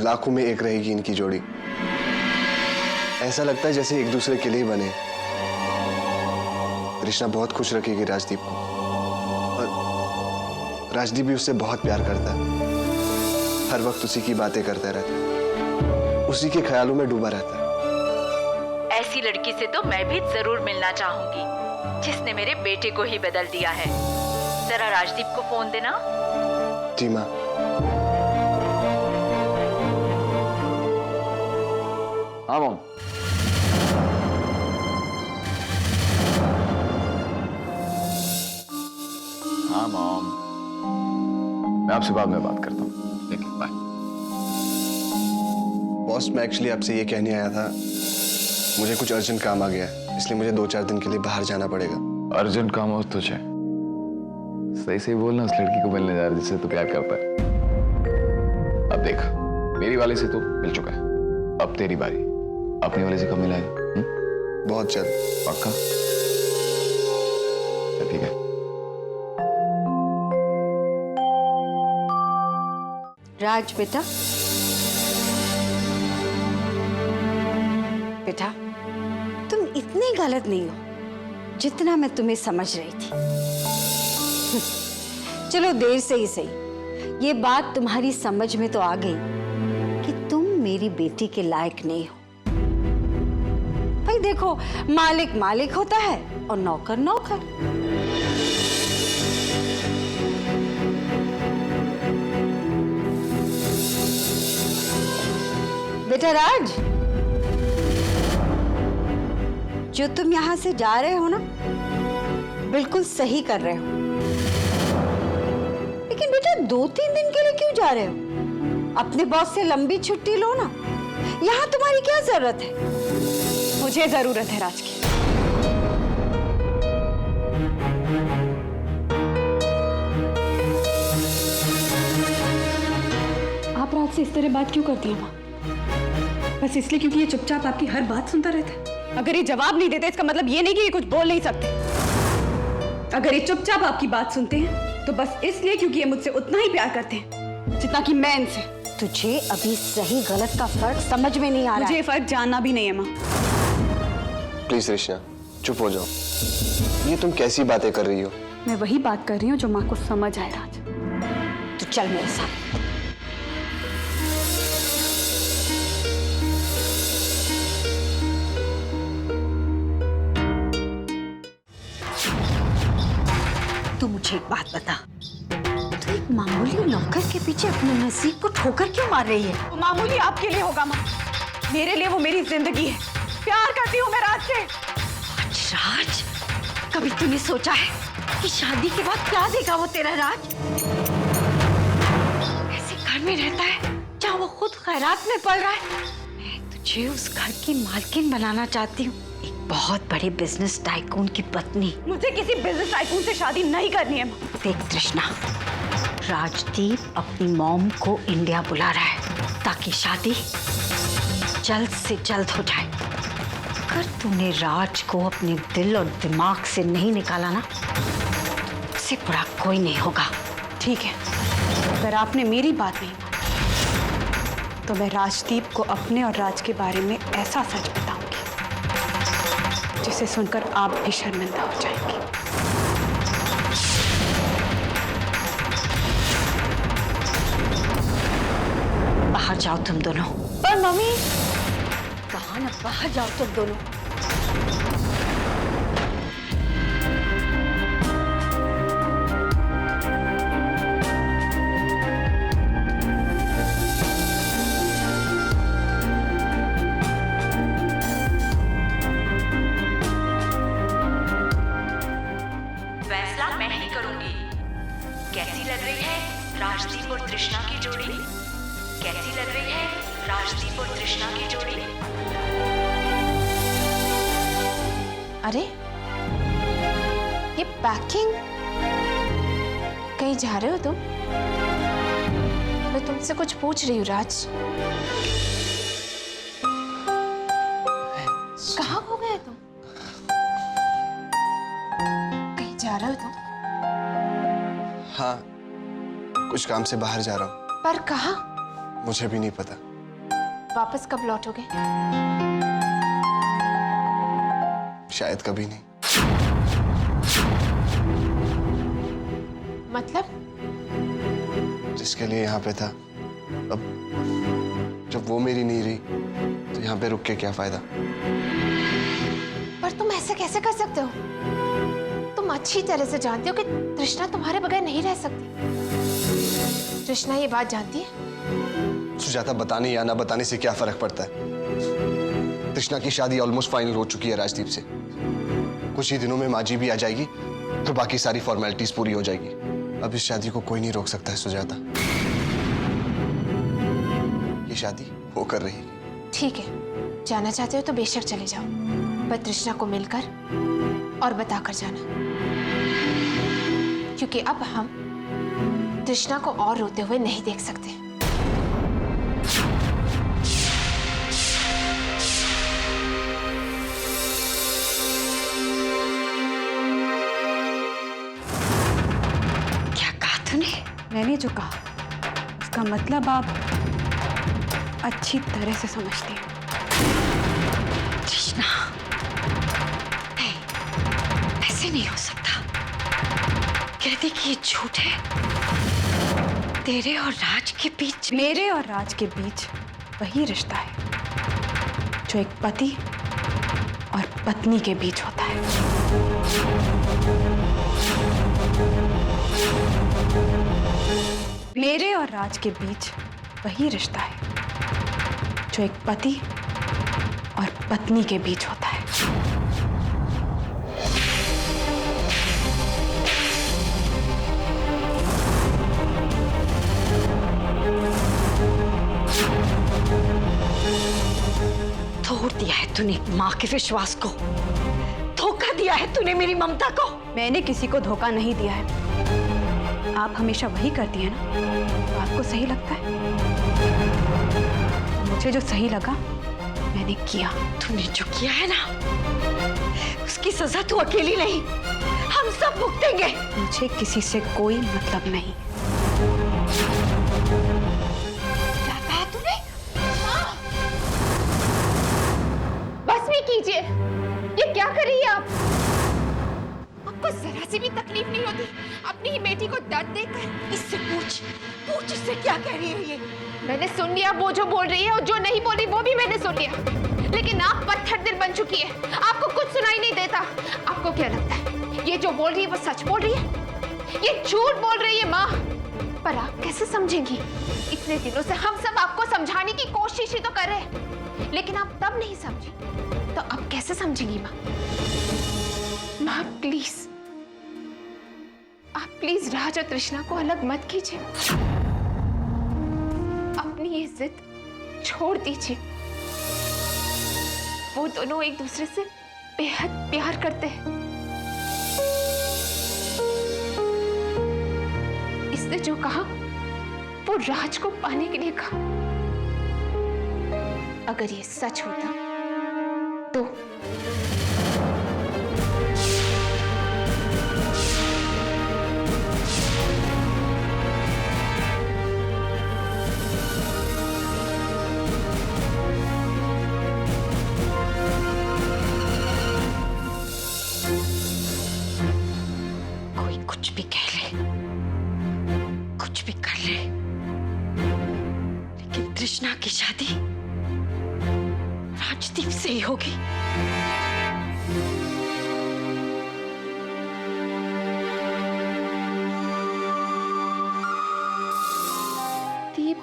लाखों में एक रहेगी इनकी जोड़ी। ऐसा लगता है जैसे एक दूसरे के लिए बने। तृष्णा बहुत खुश रखेगी राजदीप को, और राजदीप भी उससे बहुत प्यार करता है। हर वक्त उसी की बातें करता रहता है, उसी के ख्यालों में डूबा रहता है। ऐसी लड़की से तो मैं भी जरूर मिलना चाहूंगी, जिसने मेरे बेटे को ही बदल दिया है। जरा राजदीप को फोन देना। जी माँ। हाँ मॉम। हाँ मॉम, मैं आपसे बाद में बात करता हूँ। ठीक है, बाय। बॉस, मैं एक्चुअली आपसे ये कहने आया था, मुझे कुछ अर्जेंट काम आ गया है, इसलिए मुझे 2-4 दिन के लिए बाहर जाना पड़ेगा। अर्जेंट काम हो तुझे? सही सही बोलना, उस लड़की को मिलने जा रहा है जिससे तू प्यार करता है। अब देख, मेरी वाले से तो मिल चुका है, अब तेरी बारी। अपनी वाले से कब मिलाएगा? बहुत जल्द। पक्का? ठीक है। राज बेटा, बेटा तुम इतने गलत नहीं हो जितना मैं तुम्हें समझ रही थी। चलो देर से ही सही, ये बात तुम्हारी समझ में तो आ गई कि तुम मेरी बेटी के लायक नहीं हो। भाई देखो, मालिक मालिक होता है और नौकर नौकर। बेटा राज, जो तुम यहां से जा रहे हो ना, बिल्कुल सही कर रहे हो। लेकिन बेटा 2-3 दिन के लिए क्यों जा रहे हो? अपने बॉस से लंबी छुट्टी लो ना, यहां तुम्हारी क्या जरूरत है? मुझे जरूरत है राज की। आप राज से इस तरह बात क्यों करती हैं माँ? बस इसलिए क्योंकि ये चुपचाप आपकी हर बात सुनता रहता है? अगर ये जवाब नहीं देते इसका मतलब ये नहीं कि ये कुछ बोल नहीं सकते। अगर ये चुपचाप आपकी बात सुनते हैं तो बस इसलिए क्योंकि ये मुझसे उतना ही प्यार करते हैं जितना कि मैं इनसे। तुझे अभी सही गलत का फर्क समझ में नहीं आ रहा। मुझे फर्क जानना भी नहीं है माँ। प्लीज तृष्णा, चुप हो जाओ। ये तुम कैसी बातें कर रही हो? मैं वही बात कर रही हूँ जो माँ को समझ आए राज। तू चल मेरे साथ। तू मुझे एक बात बता, तू एक मामूली नौकर के पीछे अपने नसीब को ठोकर क्यों मार रही है? वो मामूली आपके लिए होगा माँ, मेरे लिए वो मेरी जिंदगी है। प्यार करती हूँ मैं राज से। राज, कभी तूने सोचा है कि शादी के बाद क्या देगा वो तेरा राज? ऐसे घर में रहता है जहाँ वो खुद खैरात में पड़ रहा है। मैं तुझे उस घर की मालकिन बनाना चाहती हूँ, एक बहुत बड़े बिजनेस टाइकून की पत्नी। मुझे किसी बिजनेस टाइकून से शादी नहीं करनी है माँ। देख तृष्णा, राजदीप अपनी मॉम को इंडिया बुला रहा है ताकि शादी जल्द से जल्द हो जाए। अगर तूने राज को अपने दिल और दिमाग से नहीं निकाला ना, उससे बुरा कोई नहीं होगा। ठीक है, अगर आपने मेरी बात नहीं मानी तो मैं राजदीप को अपने और राज के बारे में ऐसा सच बताऊंगी जिसे सुनकर आप भी शर्मिंदा हो जाएंगी। बाहर जाओ तुम दोनों। पर मम्मी, कहाँ ना, बाहर जाओ तुम दोनों। फैसला मैं ही करूंगी। कैसी लग रही है राजदीप और तृष्णा की जोड़ी? कैसी लग रही है राजदीप और तृष्णा की जोड़ी? अरे ये पैकिंग, कहीं जा रहे हो तुम? मैं तुमसे कुछ पूछ रही हूँ राज। कहाँ हो गए तुम? कहीं जा रहे हो तुम? हाँ, कुछ काम से बाहर जा रहा हूँ। पर कहाँ? मुझे भी नहीं पता। वापस कब लौटोगे? शायद कभी नहीं। मतलब? जिसके लिए यहाँ पे था, अब जब वो मेरी नहीं रही तो यहाँ पे रुक के क्या फायदा। पर तुम ऐसे कैसे कर सकते हो? तुम अच्छी तरह से जानते हो कि तृष्णा तुम्हारे बगैर नहीं रह सकती। तृष्णा ये बात जानती है? सुजाता, बताने या ना बताने से क्या फर्क पड़ता है? तृष्णा की शादी ऑलमोस्ट फाइनल हो चुकी है राजदीप से। कुछ ही दिनों में माँ जी भी आ जाएगी तो बाकी सारी फॉर्मेलिटीज पूरी हो जाएगी। अब इस शादी को कोई नहीं रोक सकता है सुजाता। ये शादी वो कर रही है। ठीक है, जाना चाहते हो तो बेशक चले जाओ, पर तृष्णा को मिलकर और बताकर जाना, क्योंकि अब हम तृष्णा को और रोते हुए नहीं देख सकते। क्या कहा तूने? मैंने जो कहा उसका मतलब आप अच्छी तरह से समझती हो। कृष्णा, नहीं, ऐसे नहीं हो सकता। कहती कि ये झूठ है। तेरे और राज के बीच, मेरे और राज के बीच वही रिश्ता है जो एक पति और पत्नी के बीच होता है। मेरे और राज के बीच वही रिश्ता है जो एक पति और पत्नी के बीच होता है। तोड़ दिया है तूने माँ के विश्वास को। धोखा दिया है तूने मेरी ममता को। मैंने किसी को धोखा नहीं दिया है। आप हमेशा वही करती हैं ना, तो आपको सही लगता है। मुझे जो सही लगा मैंने किया। तूने जो किया है ना, उसकी सजा तू अकेली नहीं, हम सब भुगतेंगे। मुझे किसी से कोई मतलब नहीं। क्या कहा तूने? बस भी कीजिए। ये क्या कर रही है आप? आपको जरा सी भी तकलीफ नहीं होती अपनी ही बेटी को दर्द देकर? इससे पूछ, पूछ इससे क्या कह रही है ये? मैंने सुन लिया, वो जो बोल रही है और जो नहीं बोल रही वो भी मैंने सुन लिया। लेकिन आप पत्थर दिल बन चुकी है, आपको कुछ सुनाई नहीं देता। आपको क्या लगता है ये जो बोल रही है वो सच बोल रही है? ये झूठ बोल रही है माँ। पर आप कैसे समझेंगी? इतने दिनों से हम सब आपको समझाने की कोशिश ही तो कर रहे हैं, लेकिन आप तब नहीं समझी, तो अब कैसे समझेंगी माँ? माँ प्लीज, आप प्लीज राज और तृष्णा को अलग मत कीजिए। अपनी ये जिद छोड़ दीजिए। वो दोनों एक दूसरे से बेहद प्यार करते हैं। इसने जो कहा वो राज को पाने के लिए कहा। अगर ये सच होता तो कोई कुछ भी कह ले, कुछ भी कर ले, लेकिन तृष्णा की शादी राजदीप से ही होगी। दीप,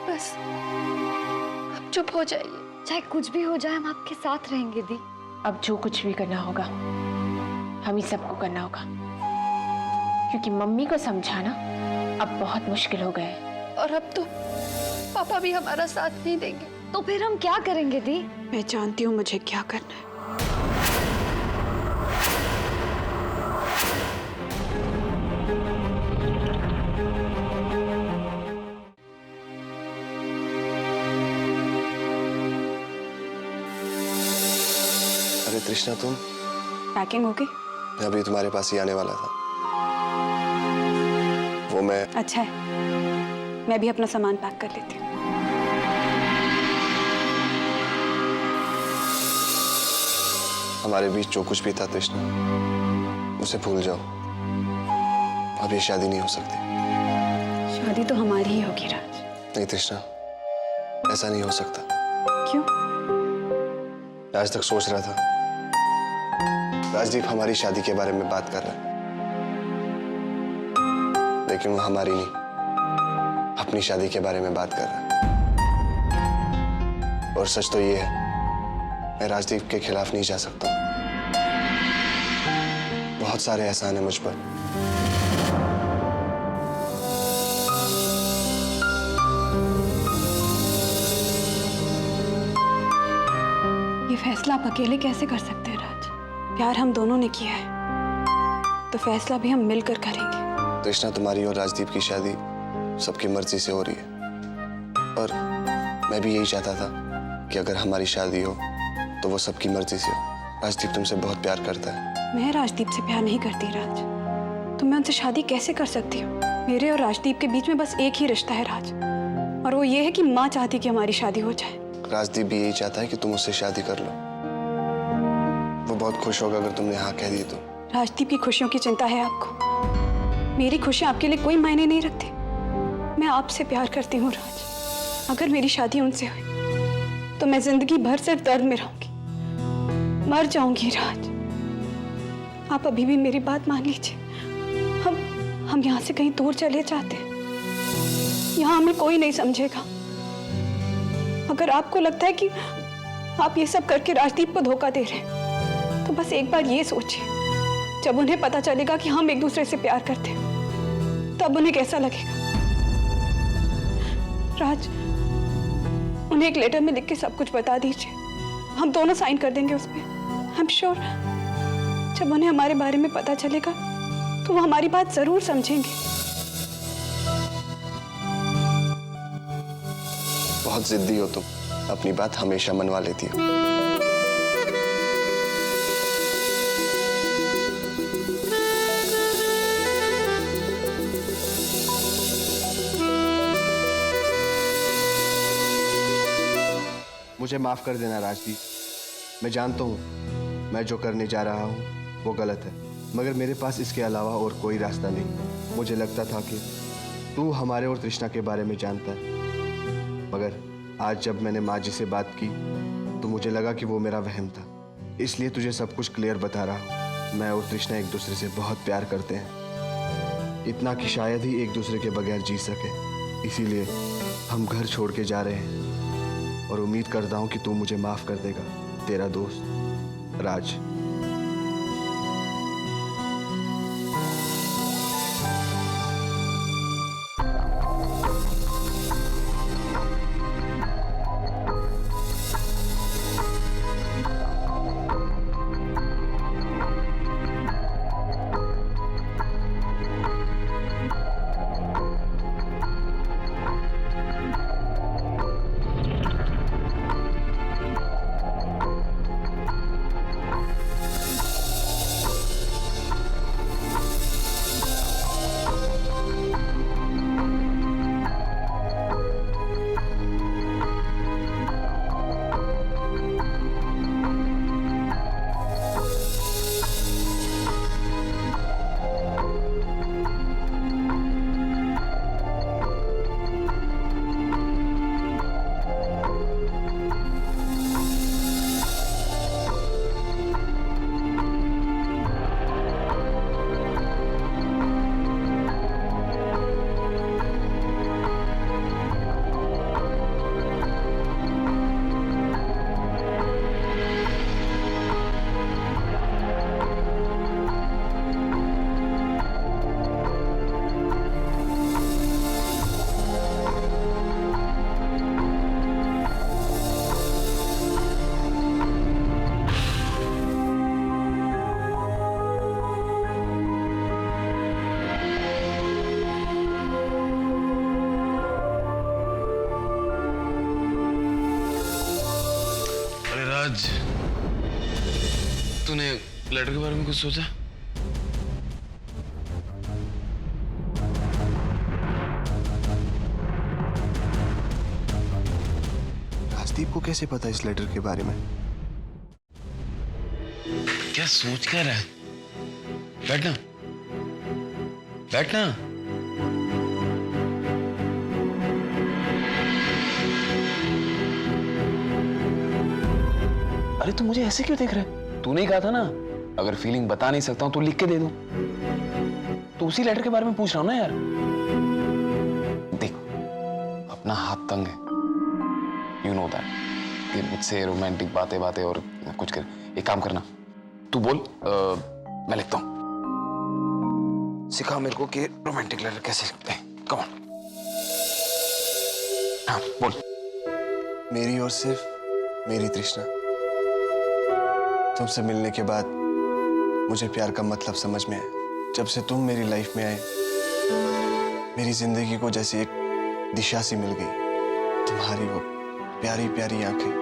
बस अब चुप हो जाइए। चाहे कुछ भी हो जाए हम आपके साथ रहेंगे दी। अब जो कुछ भी करना होगा हम ही सबको करना होगा, क्योंकि मम्मी को समझाना अब बहुत मुश्किल हो गया है। और अब तो पापा भी हमारा साथ नहीं देंगे, तो फिर हम क्या करेंगे दी? मैं जानती हूँ मुझे क्या करना है। अरे तृष्णा, तुम? पैकिंग हो गई? मैं अभी तुम्हारे पास ही आने वाला था। वो मैं अच्छा है, मैं भी अपना सामान पैक कर लेती हूँ। हमारे बीच जो कुछ भी था तृष्णा, उसे भूल जाओ। अब ये शादी नहीं हो सकती। शादी तो हमारी ही होगी राज। नहीं तृष्णा, ऐसा नहीं हो सकता। क्यों? आज तक सोच रहा था राजदीप हमारी शादी के बारे में बात कर रहा है, लेकिन वो हमारी नहीं, अपनी शादी के बारे में बात कर रहा है। और सच तो ये है, मैं राजदीप के खिलाफ नहीं जा सकता। बहुत सारे एहसान है मुझ पर। ये फैसला आप अकेले कैसे कर सकते हैं राज? प्यार हम दोनों ने किया है, तो फैसला भी हम मिलकर करेंगे। तृष्णा, तुम्हारी और राजदीप की शादी सबकी मर्जी से हो रही है, और मैं भी यही चाहता था कि अगर हमारी शादी हो तो वो सबकी मर्जी से हो। राजदीप तुमसे बहुत प्यार करता है। मैं राजदीप से प्यार नहीं करती राज, तो मैं उनसे शादी कैसे कर सकती हूँ? मेरे और राजदीप के बीच में बस एक ही रिश्ता है राज, और वो ये है कि माँ चाहती कि हमारी शादी हो जाए। राजदीप भी यही चाहता है कि तुम उससे शादी कर लो। वो बहुत खुश होगा अगर तुमने हाँ कह दी तो। राजदीप की खुशियों की चिंता है आपको, मेरी खुशियाँ आपके लिए कोई मायने नहीं रखती। मैं आपसे प्यार करती हूँ राज। अगर मेरी शादी उनसे हुई तो मैं जिंदगी भर सिर्फ दर्द में रहूंगी, मर जाऊंगी राज। आप अभी भी मेरी बात मान लीजिए। हम यहाँ से कहीं दूर चले जाते हैं, यहाँ हमें कोई नहीं समझेगा। अगर आपको लगता है कि आप ये सब करके राजदीप को धोखा दे रहे हैं, तो बस एक बार ये सोचिए, जब उन्हें पता चलेगा कि हम एक दूसरे से प्यार करते हैं, तब उन्हें कैसा लगेगा? राज, उन्हें एक लेटर में लिख के सब कुछ बता दीजिए, हम दोनों साइन कर देंगे उस पर। आई एम श्योर जब उन्हें हमारे बारे में पता चलेगा तो वो हमारी बात जरूर समझेंगे। बहुत जिद्दी हो तुम, अपनी बात हमेशा मनवा लेती हो। मुझे माफ कर देना राजदीप, मैं जानता हूँ मैं जो करने जा रहा हूँ वो गलत है, मगर मेरे पास इसके अलावा और कोई रास्ता नहीं। मुझे लगता था कि तू हमारे और तृष्णा के बारे में जानता है, मगर आज जब मैंने माँ जी से बात की तो मुझे लगा कि वो मेरा वहम था। इसलिए तुझे सब कुछ क्लियर बता रहा हूँ। मैं और तृष्णा एक दूसरे से बहुत प्यार करते हैं, इतना कि शायद ही एक दूसरे के बगैर जी सके। इसीलिए हम घर छोड़ के जा रहे हैं, और उम्मीद करता हूँ कि तू मुझे माफ कर देगा। तेरा दोस्त राज। राज, तूने लेटर के बारे में कुछ सोचा? राजदीप को कैसे पता इस लेटर के बारे में? क्या सोच कर रहा है? बैठना, बैठना। अरे तू मुझे ऐसे क्यों देख रहा है? तूने ही कहा था ना, अगर फीलिंग बता नहीं सकता हूं तो लिख के दे दूं। तो उसी लेटर के बारे में पूछ रहा हूं ना यार। देख, अपना हाथ तंग है, यू नो दैट, कि मुझसे रोमांटिक बातें बातें और कुछ कर। एक काम करना, तू बोल, मैं लिखता हूं। सिखा मेरे को कि रोमांटिक लेटर कैसे लिखते हैं। Come on. हाँ बोल। मेरी और सिर्फ मेरी तृष्णा, तुमसे मिलने के बाद मुझे प्यार का मतलब समझ में आया। जब से तुम मेरी लाइफ में आए, मेरी जिंदगी को जैसे एक दिशा सी मिल गई। तुम्हारी वो प्यारी प्यारी आंखें,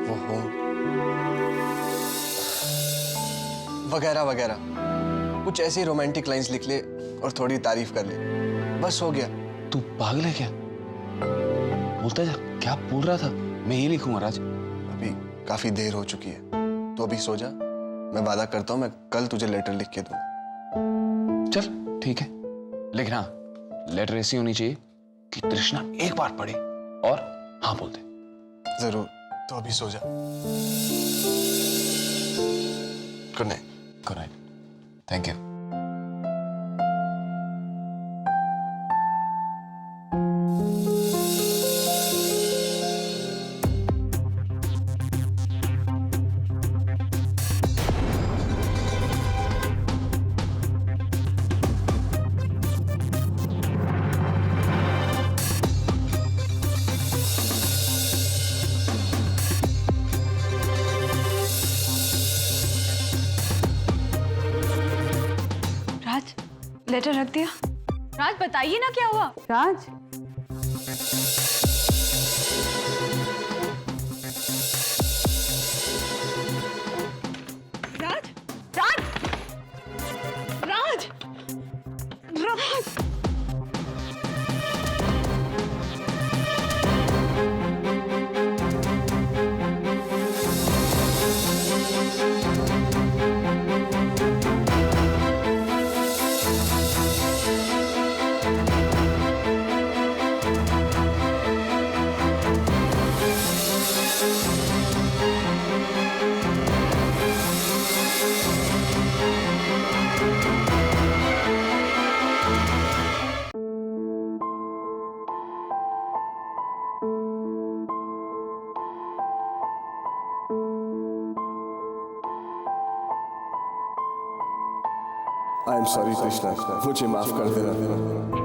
वो होंठ, वगैरह वगैरह। कुछ ऐसी रोमांटिक लाइंस लिख ले और थोड़ी तारीफ कर ले, बस हो गया। तू पागल है क्या? बोलता जा, क्या बोल रहा था? मैं ये लिखूंगा राज। अभी काफी देर हो चुकी है, तो अभी सो जा। मैं वादा करता हूँ, मैं कल तुझे लेटर लिख के दूंगा। चल ठीक है, लेकिन हाँ, लेटर ऐसी होनी चाहिए कि तृष्णा एक बार पढ़े और हाँ बोल दे। जरूर, तो अभी सो जा। Good night. Good night. Thank you. Raj, letter रख दिया? राज बताइए ना क्या हुआ? Raj, Raj, Raj, Raj, Raj. I am sorry Krishna, मुझे माफ कर देना।